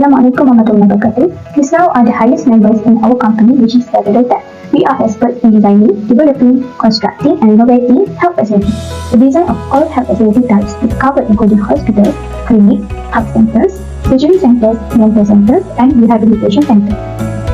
Assalamualaikum warahmatullahi wabarakatuh. These now are the highest members in our company, which is SABIRI. We are experts in designing, developing, constructing and renovating health facilities. The design of all health facility types is covered including hospitals, clinics, health centers, surgery centers, mental centers and rehabilitation centers.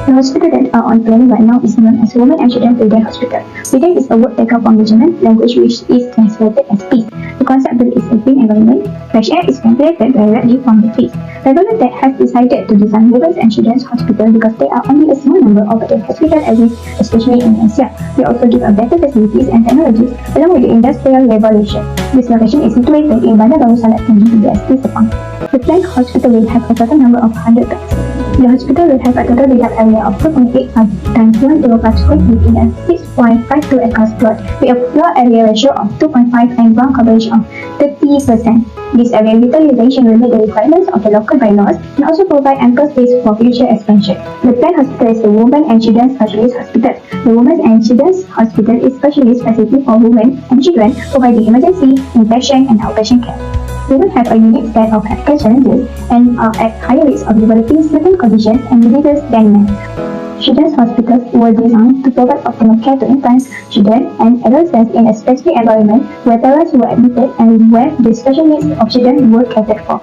The hospital that are on planning right now is known as Women and Children Freiden Hospital. Freiden is a word taken from the German language which is translated as peace. The concept is a green environment. Fresh air is ventilated directly from the trees. Revello has decided to design Women's and Children's Hospital because there are only a small number of the hospital AZIZ, especially in Asia. They also give a better facilities and technologies along with the industrial revolution. This location is situated in Bandar Baru Salat Tinggi, BSD Sepang. The planned hospital will have a total number of 100 beds. The hospital will have a total built-up area of 2.85 times 105 square feet in a 6.52 acres plot with a floor area ratio of 2.5 and ground coverage of 30%. This area utilization will meet the requirements of the local bylaws and also provide ample space for future expansion. The planned hospital is the Women and Children's Specialist Hospital. The Women and Children's Hospital is specialist facility for women and children providing emergency, inpatient and outpatient care. Women have a unique set of healthcare challenges and are at higher risk of developing certain conditions and diseases than men. Children's hospitals were designed to provide optimal care to infants, children, and adolescents in a specific environment where parents were admitted and where the special needs of children were catered for.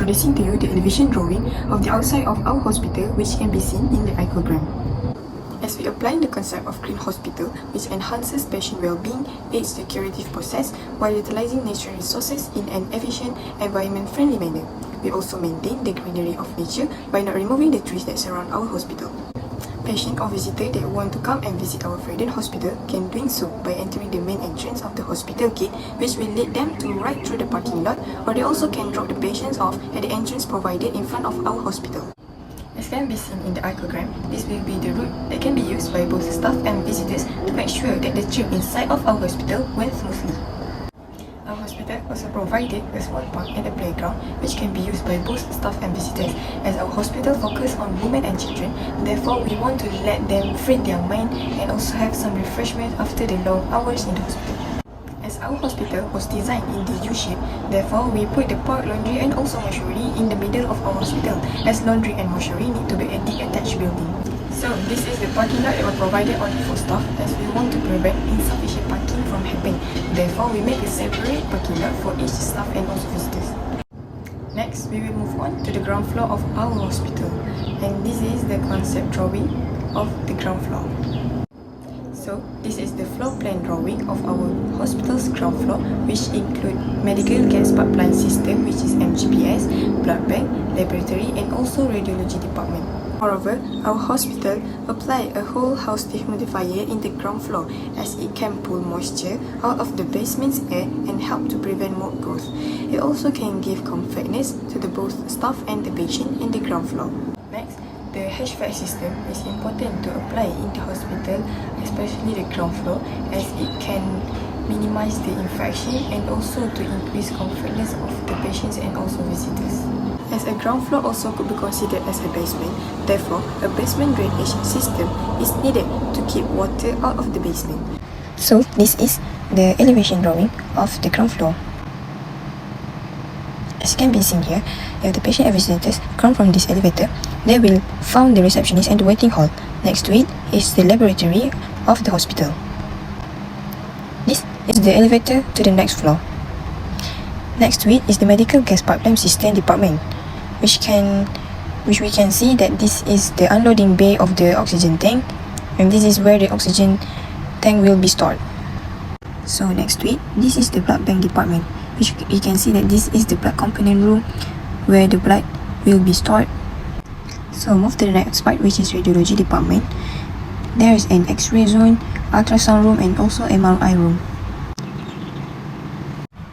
Introducing to you the elevation drawing of the outside of our hospital, which can be seen in the iconogram. As we apply the concept of green hospital, which enhances patient well-being, aids the curative process while utilizing natural resources in an efficient, environment-friendly manner. We also maintain the greenery of nature by not removing the trees that surround our hospital. Patient or visitor that want to come and visit our Freiden Hospital can do so by entering the main entrance of the hospital gate, which will lead them to right through the parking lot, or they also can drop the patients off at the entrance provided in front of our hospital. As can be seen in the iconogram, this will be the route that can be used by both staff and visitors to make sure that the trip inside of our hospital went smoothly. Our hospital also provided a small park and a playground which can be used by both staff and visitors. As our hospital focuses on women and children, therefore we want to let them free their mind and also have some refreshment after the long hours in the hospital. As our hospital was designed in the U-shape, therefore we put the park, laundry and also mortuary in the middle of our hospital, as laundry and mortuary need to be a detached building. So this is the parking lot that was provided only for staff, as we want to prevent insufficient parking from happening. Therefore, we make a separate parking lot for each staff and also visitors. Next, we will move on to the ground floor of our hospital, and this is the concept drawing of the ground floor. So this is the floor plan drawing of our hospital's ground floor, which include medical gas pipeline system, which is MGPS, blood bank, laboratory and also radiology department. Moreover, our hospital apply a whole house dehumidifier in the ground floor, as it can pull moisture out of the basement's air and help to prevent mold growth. It also can give comfortness to the both staff and the patient in the ground floor. Next, the HVAC system is important to apply in the hospital, especially the ground floor, as it can minimize the infection and also to increase comfortness of the patients and also visitors. As a ground floor also could be considered as a basement, therefore a basement drainage system is needed to keep water out of the basement. So this is the elevation drawing of the ground floor. As can be seen here, if the patient and visitors come from this elevator, they will find the receptionist and the waiting hall. Next to it is the laboratory of the hospital. This is the elevator to the next floor. Next to it is the medical gas pipeline system department, which we can see that this is the unloading bay of the oxygen tank, and this is where the oxygen tank will be stored. So next to it, this is the blood bank department, which you can see that this is the blood component room where the blood will be stored. So move to the next part, which is radiology department. There is an X-ray zone, ultrasound room, and also MRI room.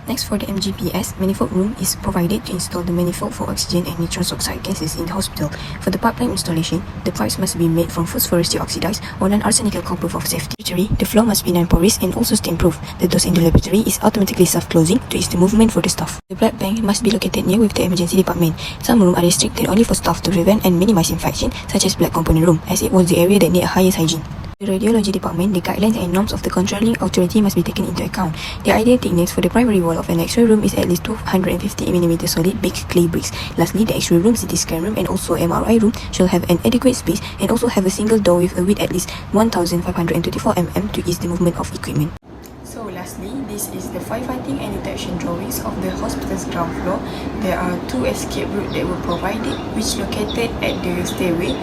Next, for the MGPS, manifold room is provided to install the manifold for oxygen and nitrous oxide gases in the hospital. For the pipeline installation, the pipes must be made from phosphorus deoxidized or non-arsenical compound of safety. The flow must be non-porous and also stain-proof. The doors in the laboratory is automatically self-closing to ease the movement for the staff. The blood bank must be located near with the emergency department. Some rooms are restricted only for staff to prevent and minimize infection, such as blood component room, as it was the area that need a highest hygiene. The radiology department, the guidelines and norms of the controlling authority must be taken into account. The ideal thickness for the primary wall of an X-ray room is at least 250mm solid baked clay bricks. Lastly, the X-ray room, CT scan room, and also MRI room shall have an adequate space and also have a single door with a width at least 1524mm to ease the movement of equipment. So lastly, this is the firefighting and detection drawings of the hospital's ground floor. There are 2 escape routes that were provided, which located at the stairway.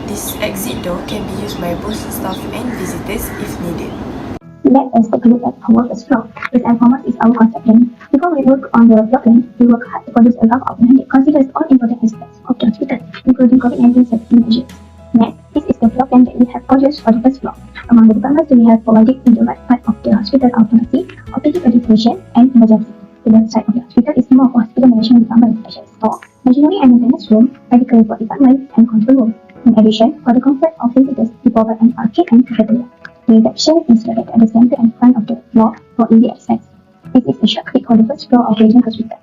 This exit door can be used by both staff and visitors if needed. Let us take a look at our first floor. First and foremost is our concept plan. Before we work on the floor plan, we work hard to produce a rough outline that considers all important aspects of the hospital, including COVID-19 safety measures. Next, this is the floor plan that we have produced for the first floor. Among the departments we have provided in the right part of the hospital are pharmacy, operating registration, and emergency. The left side of the hospital is more for hospital management department such as store, machinery and maintenance room, medical report department, and control room. In addition, for the comfort of visitors, we provide an arcade and cafeteria. The reception is located at the center and front of the floor for easy access. This is a shortcut for the first floor of Freiden Hospital.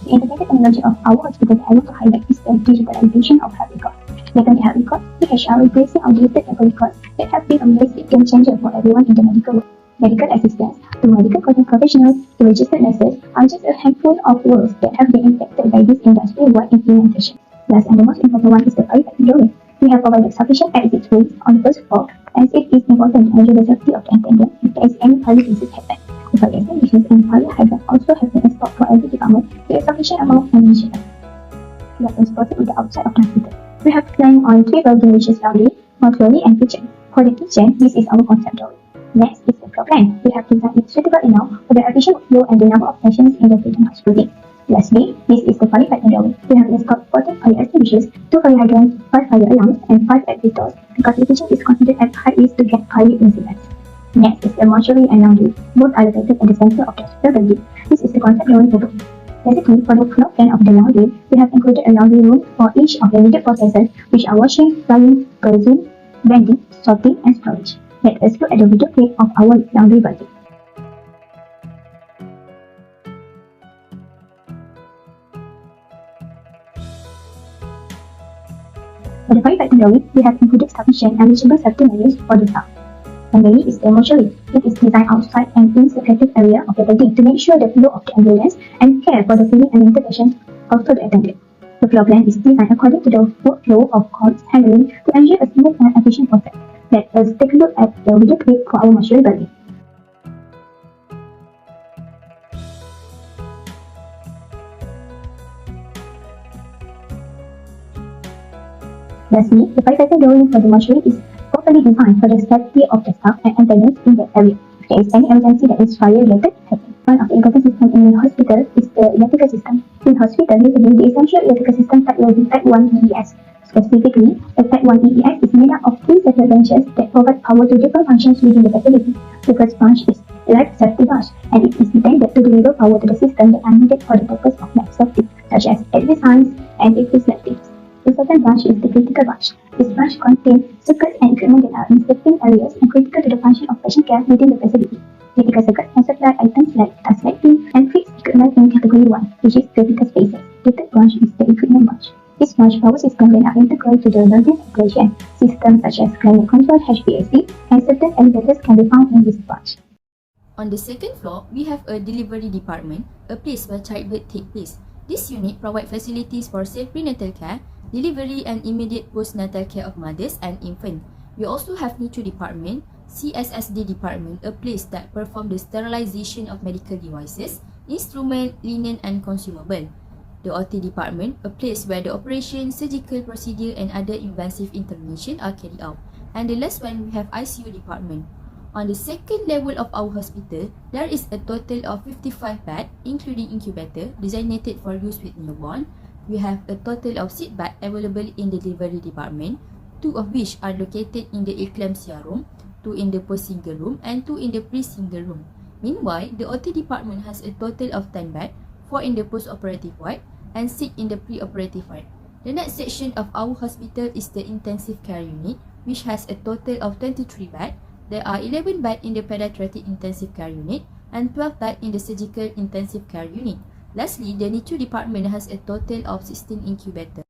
The integrated technology of our hospital I want to highlight is the digitalization of health records. Second, health records, PHR replacing outdated medical records that have been a massive game changer for everyone in the medical world. Medical assistants, to medical professionals, to registered nurses are just a handful of roles that have been impacted by this industry-wide implementation. Last and the most important one is the firefighting drawing. We have provided sufficient exit ways on the first floor, as it is important to ensure the safety of the attendant if there is any fire cases happen. The fire extinguishers and fire hydrants also have been installed for every department with a sufficient amount of ammunition. Let us proceed with the outside of the hospital. We have planned on 3 buildings, which is laundry, mortuary, and kitchen. For the kitchen, this is our concept drawing. Next is the floor plan. We have designed it suitable enough for the efficient flow and the number of patients in the Freiden Hospital. Lastly, this is the firefighting drawing. We have installed 14 fire extinguishers, 2 fire hydrants, 5 fire alarms, and 5 exit doors because the kitchen is considered at high risk to get fire incidents. Next is the mortuary and laundry. Both are located at the center of the hospital building. This is the concept drawing for both. Basically, for the floor plan of the laundry, we have included a laundry room for each of the needed processes, which are washing, drying, purging, blending, sorting, and storage. Let us look at the video clip of our laundry building. For the firefighting drawing, we have included sufficient and reachable safety measures for the staff. Finally is the mortuary. It is designed outside and in secretive area of the building to make sure the flow of the ambulance and care for the feeling and mental patients also the attendant. The floor plan is designed according to the workflow of calls handling to ensure a smooth and efficient process. Let us take a look at the video clip for our mortuary building. Lastly, the firefighting drawing for the mortuary is properly designed for the safety of the staff and attendants in that area. If there is any emergency that is fire-related happen. One of the important systems in the hospital is the electrical system. In hospital, usually the essential electrical system type will be type 1 EES. Specifically, the type 1 EES is made up of 3 separate branches that provide power to different functions within the facility. The first branch is life safety branch, and it is intended to deliver power to the system that are needed for the purpose of life safety, such as exit signs and reflectors. The second branch is the critical branch. This branch contains circuits and equipment that are in certain areas and critical to the function of patient care within the facility. Critical circuits can supply items like task lighting and fixed equipment in category 1, which is critical spaces. The third branch is the equipment branch. This branch power systems that are integral to the building operation. Systems such as climate control, HVAC, and certain elevators can be found in this branch. On the second floor, we have a delivery department, a place where childbirth takes place. This unit provides facilities for safe prenatal care, delivery and immediate postnatal care of mothers and infants. We also have Nitro department, CSSD department, a place that performs the sterilization of medical devices, instrument, linen and consumable. The OT department, a place where the operation, surgical procedure and other invasive intervention are carried out. And the last one, we have ICU department. On the second level of our hospital, there is a total of 55 beds, including incubator, designated for use with newborn. We have a total of 6 beds available in the delivery department, 2 of which are located in the eclampsia room, 2 in the post-single room and 2 in the pre-single room. Meanwhile, the OT department has a total of 10 beds, 4 in the post-operative ward and 6 in the pre-operative ward. The next section of our hospital is the intensive care unit, which has a total of 23 beds. There are 11 beds in the pediatric intensive care unit and 12 beds in the surgical intensive care unit. Lastly, the NICU department has a total of 16 incubators.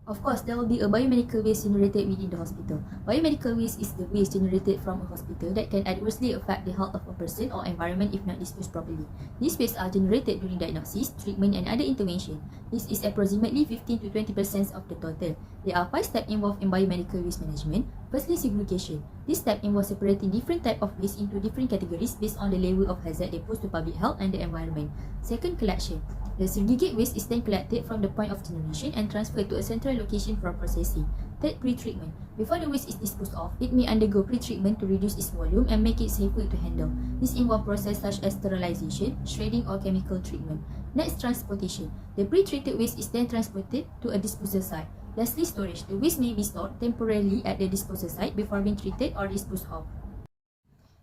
Of course, there will be a biomedical waste generated within the hospital. Biomedical waste is the waste generated from a hospital that can adversely affect the health of a person or environment if not disposed properly. These wastes are generated during diagnosis, treatment and other intervention. This is approximately 15 to 20% of the total. There are 5 steps involved in biomedical waste management. Firstly, segregation. This step involves separating different types of waste into different categories based on the level of hazard they pose to public health and the environment. Second, collection. The segregated waste is then collected from the point of generation and transferred to a central location for processing. Third, pre-treatment. Before the waste is disposed of, it may undergo pre-treatment to reduce its volume and make it safer to handle. This involves processes such as sterilization, shredding or chemical treatment. Next, transportation. The pre-treated waste is then transported to a disposal site. Lastly, storage. The waste may be stored temporarily at the disposal site before being treated or disposed of.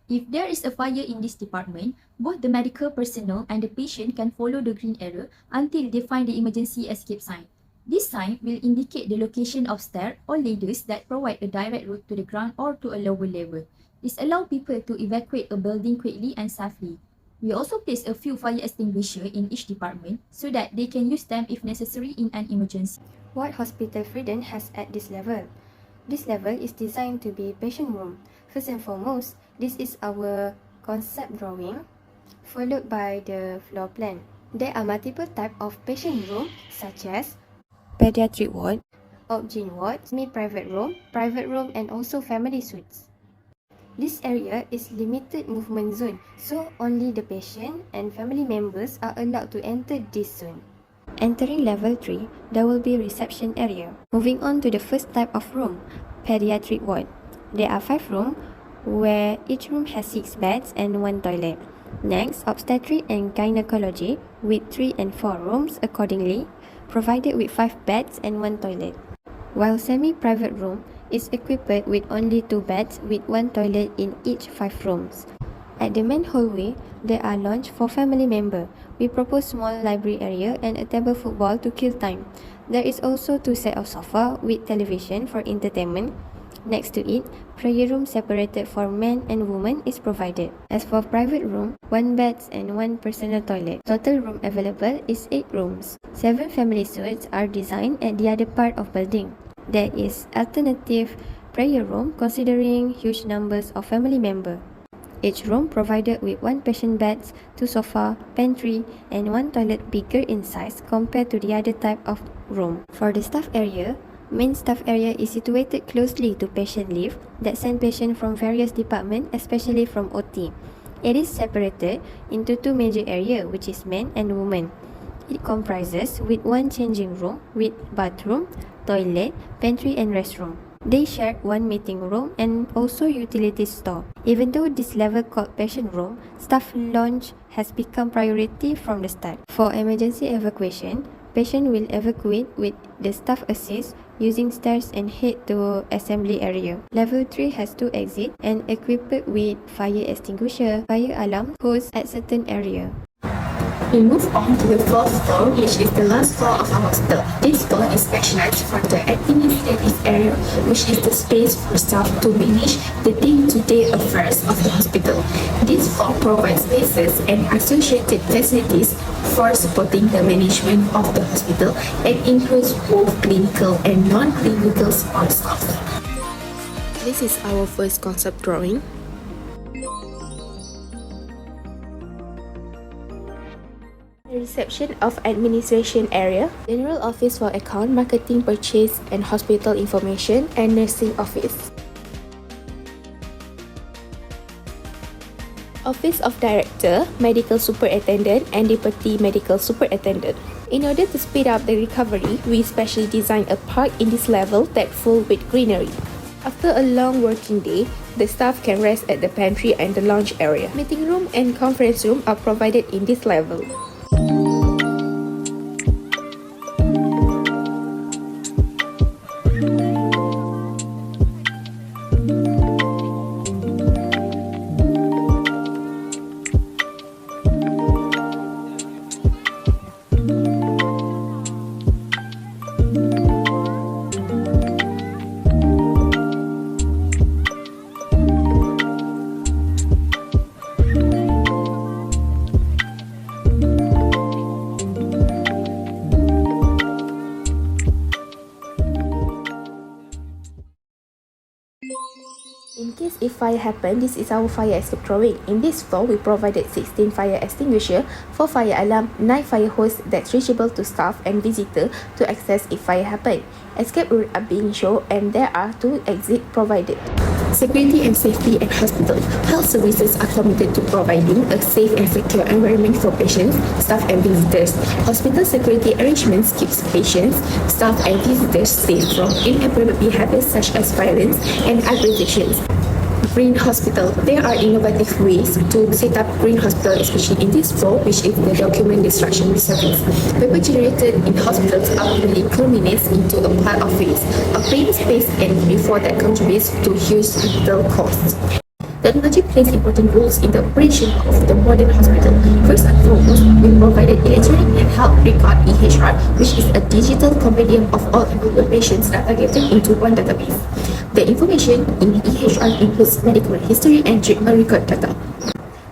If there is a fire in this department, both the medical personnel and the patient can follow the green arrow until they find the emergency escape sign. This sign will indicate the location of stairs or ladders that provide a direct route to the ground or to a lower level. This allows people to evacuate a building quickly and safely. We also place a few fire extinguishers in each department so that they can use them if necessary in an emergency. What hospital Freiden has at this level? This level is designed to be patient room. First and foremost, this is our concept drawing, followed by the floor plan. There are multiple types of patient room such as pediatric ward, obgyn ward, semi-private room, and also family suites. This area is limited movement zone, so only the patient and family members are allowed to enter this zone. Entering level 3, there will be reception area. Moving on to the first type of room, pediatric ward. There are 5 rooms where each room has 6 beds and 1 toilet. Next, obstetric and gynecology with 3 and 4 rooms accordingly, provided with 5 beds and 1 toilet. While semi-private room is equipped with only 2 beds with 1 toilet in each 5 rooms. At the main hallway, there are lounge for family member. We propose small library area and a table football to kill time. There is also 2 sets of sofa with television for entertainment. Next to it, prayer room separated for men and women is provided. As for private room, 1 bed and 1 personal toilet. Total room available is 8 rooms. 7 family suites are designed at the other part of building. There is alternative prayer room considering huge numbers of family members. Each room provided with 1 patient bed, 2 sofa, pantry and 1 toilet bigger in size compared to the other type of room. For the staff area, main staff area is situated closely to patient lift that send patients from various departments, especially from OT. It is separated into 2 major areas, which is men and women. It comprises with 1 changing room with bathroom, toilet, pantry and restroom. They share 1 meeting room and also utility store. Even though this level called patient room, staff lounge has become priority from the start. For emergency evacuation, patient will evacuate with the staff assist using stairs and head to assembly area. Level 3 has 2 exits and equipped with fire extinguisher, fire alarm hose at certain area. We move on to the 4th floor, which is the last floor of our hospital. This floor is specialized for the administrative area, which is the space for staff to manage the day-to-day affairs of the hospital. This floor provides spaces and associated facilities for supporting the management of the hospital and includes both clinical and non-clinical support staff. This is our first concept drawing. Reception of administration area, general office for account, marketing, purchase and hospital information, and nursing office. Office of Director, Medical Superintendent and Deputy Medical Superintendent. In order to speed up the recovery, we specially designed a park in this level that full with greenery. After a long working day, the staff can rest at the pantry and the lounge area. Meeting room and conference room are provided in this level. In case if fire happen, this is our fire escape drawing. In this floor, we provided 16 fire extinguisher, 4 fire alarm, 9 fire hose that's reachable to staff and visitor to access if fire happen. Escape route are being shown and there are 2 exits provided. Security and safety at hospital. Health services are committed to providing a safe and secure environment for patients, staff and visitors. Hospital security arrangements keeps patients, staff and visitors safe from inappropriate behaviors such as violence and aggressions. Green hospital. There are innovative ways to set up green hospital, especially in this floor, which is the document destruction service. Paper generated in hospitals ultimately culminates into a pile of waste, a clean space, and before that contributes to huge hospital costs. Technology plays important roles in the operation of the modern hospital. First and foremost, we provided electronic health record (EHR), which is a digital compendium of all enrolled patients aggregated into one database. The information in EHR includes medical history and treatment record data.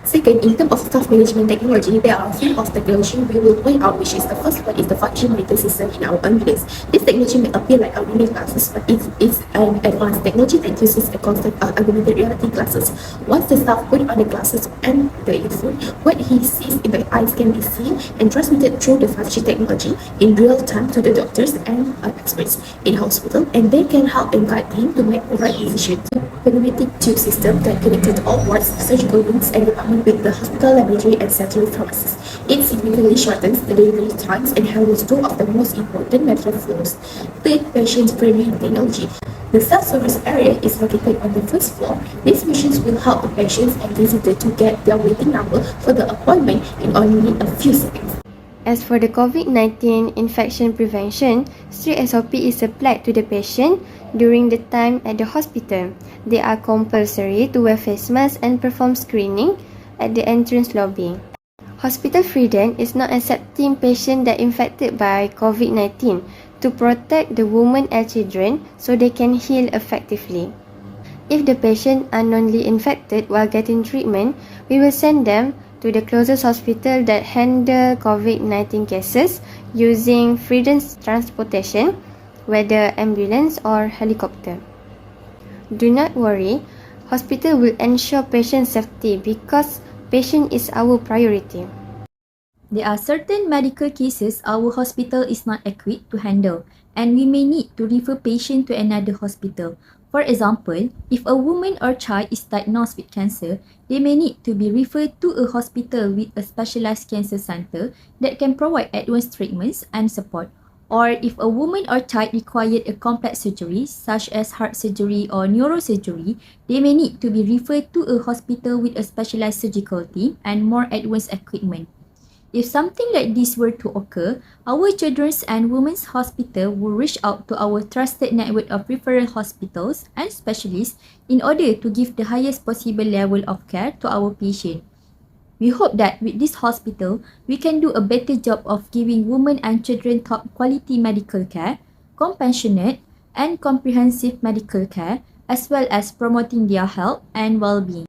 Second, in terms of staff management technology, there are a few of technology we will point out, which is the first one is the function monitor system in our ambulance. This technology may appear like our reading glasses, but it is an advanced technology that uses a constant augmented reality glasses. Once the staff put on the glasses and the earphone, what he sees in the eyes can be seen and transmitted through the 5G technology in real time to the doctors and experts in hospital, and they can help and guide him to make the right decision. Pneumatic tube system that connected all wards, surgical rooms, and department with the hospital laboratory and central pharmacies. It significantly shortens the delivery times and handles 2 of the most important medical flows. Third, patient-friendly technology. The self-service area is located on the first floor. These machines will help the patients and visitors to get their waiting number for the appointment in only a few seconds. As for the COVID-19 infection prevention, strict SOP is applied to the patient during the time at the hospital. They are compulsory to wear face masks and perform screening at the entrance lobby. Hospital Freiden is not accepting patients that infected by COVID-19 to protect the women and children so they can heal effectively. If the patient are unknowingly infected while getting treatment, we will send them to the closest hospital that handle COVID-19 cases using Freiden's transportation, whether ambulance or helicopter. Do not worry, hospital will ensure patient safety because patient is our priority. There are certain medical cases our hospital is not equipped to handle and we may need to refer patient to another hospital. For example, if a woman or child is diagnosed with cancer, they may need to be referred to a hospital with a specialized cancer center that can provide advanced treatments and support. Or if a woman or child required a complex surgery, such as heart surgery or neurosurgery, they may need to be referred to a hospital with a specialized surgical team and more advanced equipment. If something like this were to occur, our Children's and Women's Hospital will reach out to our trusted network of referral hospitals and specialists in order to give the highest possible level of care to our patient. We hope that with this hospital, we can do a better job of giving women and children top quality medical care, compassionate and comprehensive medical care, as well as promoting their health and well-being.